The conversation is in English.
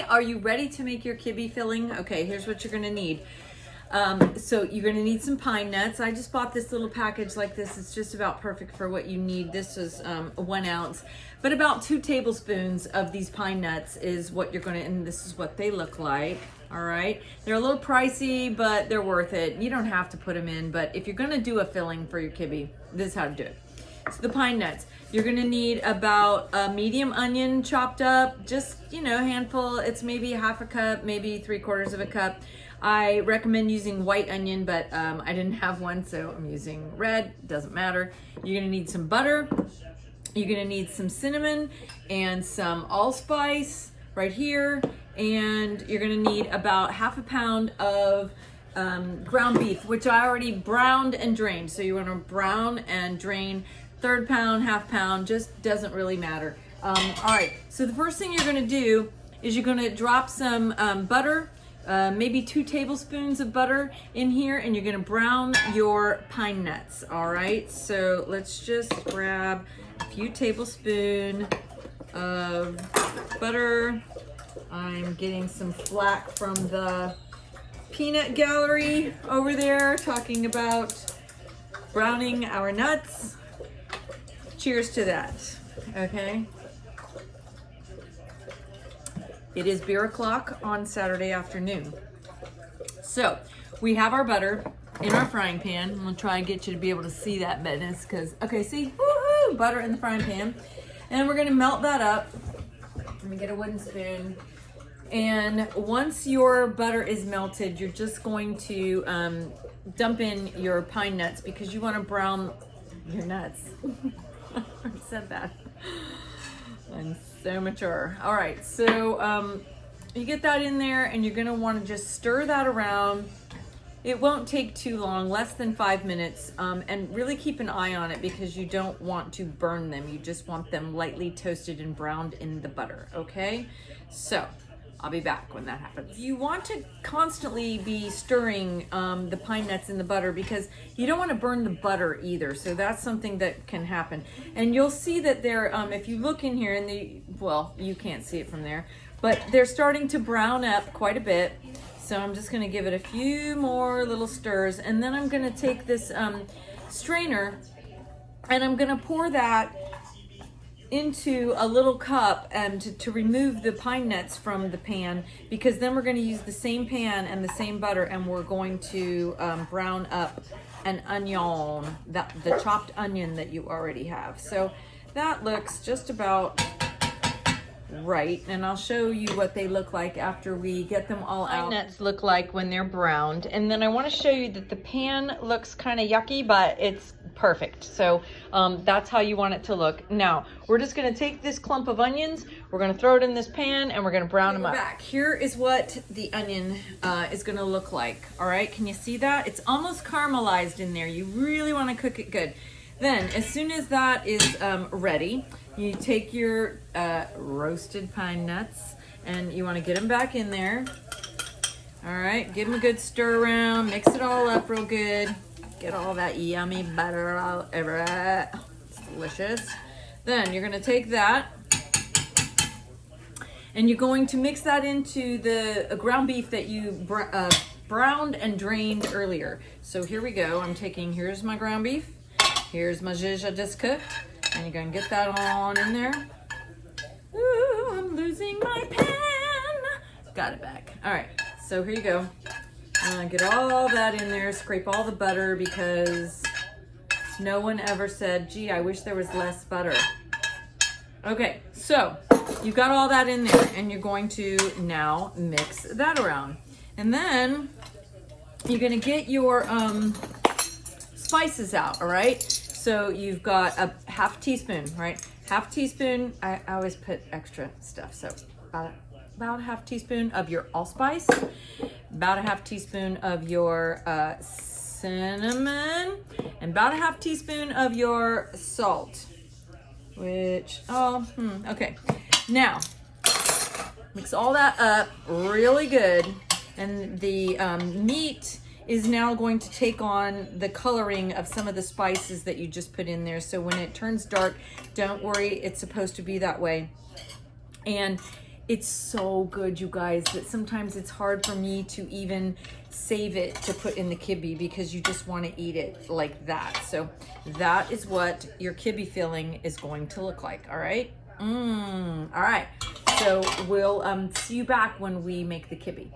are you ready to make your kibbeh filling? Okay, here's what you're gonna need. So you're gonna need some pine nuts. I just bought this little package like this. It's just about perfect for what you need. This is 1 ounce, but about 2 tablespoons of these pine nuts is what you're gonna, and this is what they look like. All right, they're a little pricey, but they're worth it. You don't have to put them in, but if you're gonna do a filling for your kibbeh, this is how to do it. So the pine nuts, you're gonna need about a medium onion chopped up, just, you know, a handful. It's maybe 1/2 cup, maybe 3/4 of a cup. I recommend using white onion, but I didn't have one, so I'm using red, doesn't matter. You're gonna need some butter. You're gonna need some cinnamon and some allspice right here. And you're gonna need about 1/2 pound of ground beef, which I already browned and drained. So you wanna brown and drain 1/3 pound, 1/2 pound, just doesn't really matter. All right, so the first thing you're gonna do is you're gonna drop some butter, maybe 2 tablespoons of butter in here, and you're gonna brown your pine nuts. All right, so let's just grab a few tablespoons of butter. I'm getting some flack from the peanut gallery over there talking about browning our nuts. Cheers to that, okay? It is beer o'clock on Saturday afternoon. So we have our butter in our frying pan. I'm gonna try and get you to be able to see that business, because, okay, see, woohoo, butter in the frying pan. And we're gonna melt that up. Let me get a wooden spoon. And once your butter is melted, you're just going to dump in your pine nuts, because you want to brown your nuts. I said that. I'm so mature. All right, so you get that in there, and you're going to want to just stir that around. It won't take too long, less than 5 minutes, and really keep an eye on it, because you don't want to burn them. You just want them lightly toasted and browned in the butter, okay? So I'll be back when that happens. You want to constantly be stirring the pine nuts in the butter, because you don't want to burn the butter either. So that's something that can happen. And you'll see that they're, if you look in here, and well, you can't see it from there, but they're starting to brown up quite a bit. So I'm just gonna give it a few more little stirs, and then I'm gonna take this strainer, and I'm gonna pour that into a little cup and to remove the pine nuts from the pan, because then we're going to use the same pan and the same butter, and we're going to brown up an onion, the chopped onion that you already have. So that looks just about right, and I'll show you what they look like after we get them all out. Pine nuts look like when they're browned, and then I want to show you that the pan looks kind of yucky, but it's perfect. So that's how you want it to look. Now we're just going to take this clump of onions, we're going to throw it in this pan, and we're going to brown them up. Back here is what the onion is going to look like. All right, can you see that? It's almost caramelized in there. You really want to cook it good. Then as soon as that is ready, you take your roasted pine nuts, and you want to get them back in there. All right, give them a good stir around, mix it all up real good. Get all that yummy butter all over it. It's delicious. Then you're gonna take that, and you're going to mix that into the ground beef that you browned and drained earlier. So here we go. Here's my ground beef. Here's my zhuzh I just cooked. And you're gonna get that on in there. Ooh, I'm losing my pen. Got it back. All right, so here you go. Get all that in there, scrape all the butter, because no one ever said, gee, I wish there was less butter. Okay, so you've got all that in there, and you're going to now mix that around. And then you're gonna get your spices out, all right? So you've got a 1/2 teaspoon, right? 1/2 teaspoon, I always put extra stuff, so about 1/2 teaspoon of your allspice, about 1/2 teaspoon of your cinnamon, and about 1/2 teaspoon of your salt, okay. Now, mix all that up really good, and the meat is now going to take on the coloring of some of the spices that you just put in there. So when it turns dark, don't worry, it's supposed to be that way. And It's so good, you guys, that sometimes it's hard for me to even save it to put in the kibbeh because you just want to eat it like that. So that is what your kibbeh filling is going to look like. All right. All right. So we'll see you back when we make the kibbeh.